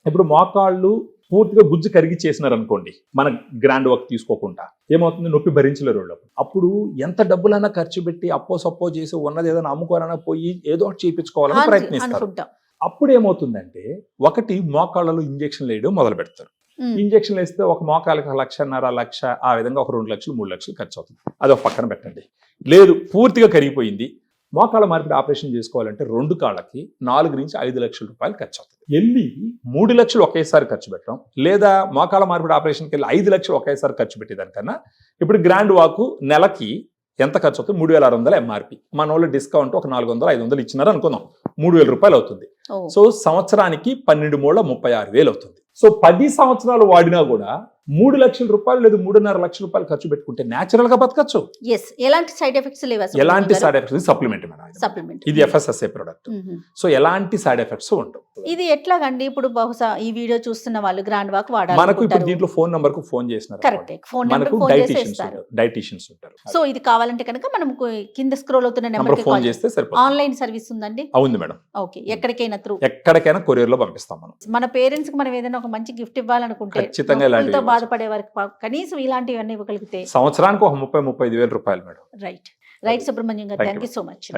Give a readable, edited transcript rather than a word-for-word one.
ఇప్పుడు మోకాళ్ళు పూర్తిగా గుజ్జు కరిగి చేసినారు అనుకోండి, మన గ్రాండ్ వర్క్ తీసుకోకుండా ఏమవుతుంది, నొప్పి భరించలేరు వాళ్ళు. అప్పుడు ఎంత డబ్బులైనా ఖర్చు పెట్టి అప్పో సప్పో చేసి ఉన్నది ఏదైనా అమ్ముకోవాలన్నా పోయి ఏదో ఒకటి చేయించుకోవాలని ప్రయత్నిస్తారు. అప్పుడు ఏమవుతుందంటే, ఒకటి మోకాళ్ళలో ఇంజక్షన్లు వేయడం మొదలు పెడతారు. ఇంజక్షన్లు వేస్తే ఒక మోకాళ్ళకి 1.5 లక్ష, ఆ విధంగా ఒక 2 లక్షలు 3 లక్షలు ఖర్చు అవుతుంది. అది ఒక పక్కన పెట్టండి. లేదు పూర్తిగా కరిగిపోయింది, మోకాళ్ళ మార్పిడి ఆపరేషన్ చేసుకోవాలంటే 2 కాళ్ళకి 4 నుంచి 5 లక్షల రూపాయలు ఖర్చు అవుతుంది. వెళ్ళి 3 లక్షలు ఒకేసారి ఖర్చు పెట్టడం, లేదా మోకాళ్ళ మార్పిడి ఆపరేషన్కి వెళ్ళి 5 లక్షలు ఒకేసారి ఖర్చు పెట్టేదానికన్నా ఇప్పుడు గ్రాండ్ వాకు నెలకి ఎంత ఖర్చు అవుతుంది, 3,600 ఎంఆర్పి. మన వాళ్ళు డిస్కౌంట్ ఒక 400-500 ఇచ్చినారు అనుకుందాం, 3,000 రూపాయలు అవుతుంది. సో సంవత్సరానికి 12 మూళ్ళ 36,000 అవుతుంది. సో 10 సంవత్సరాలు వాడినా కూడా 3 లక్షల రూపాయలు లేదా 3.5 లక్షల రూపాయలు ఖర్చు పెట్టుకుంటే న్యాచురల్ గా బతకచ్చు. ఎలాంటి సైడ్ ఎఫెక్ట్స్ లేవు. ఎలాంటి సైడ్ ఎఫెక్ట్స్, సప్లిమెంట్ ఇది FSSA ప్రొడక్ట్. సో ఎలాంటి సైడ్ ఎఫెక్ట్స్ ఉండవు. ఇది ఎట్లాగండి, ఇప్పుడు బహుశా ఈ వీడియో చూస్తున్న వాళ్ళు గ్రాండ్ వాక్ వాడాలి, మనకు ఇప్పుడు దీంట్లో ఫోన్ నంబర్ కు ఫోన్ చేసినారు, కరెక్ట్, ఫోన్ నంబర్ ఫోన్ చేస్తారు, డైటీషియన్స్ ఉంటారు. సో ఇది కావాలంటే కనుక మనం కింద స్క్రోల్ అవుతున్న నెంబర్ కి ఫోన్ చేస్తే సరిపోతుంది. ఆన్లైన్ సర్వీస్ ఉందండి? అవును మేడం. ఓకే, ఎక్కడికైనా కొరియర్ లో పంపిస్తాం. మన పేరెంట్స్ కి మనం ఏదైనా ఒక మంచి గిఫ్ట్ ఇవ్వాలనుకుంటే, ఖచ్చితంగా ఇలాంటివి బాధపడే వారికి కనీసం ఇలాంటివన్నీ ఇవ్వగలిగితే సంవత్సరానికి ఒక 30-35 వేల రూపాయలు మేడం. రైట్ సుబ్రహ్మణ్యం గారు, థ్యాంక్ యూ సో మచ్.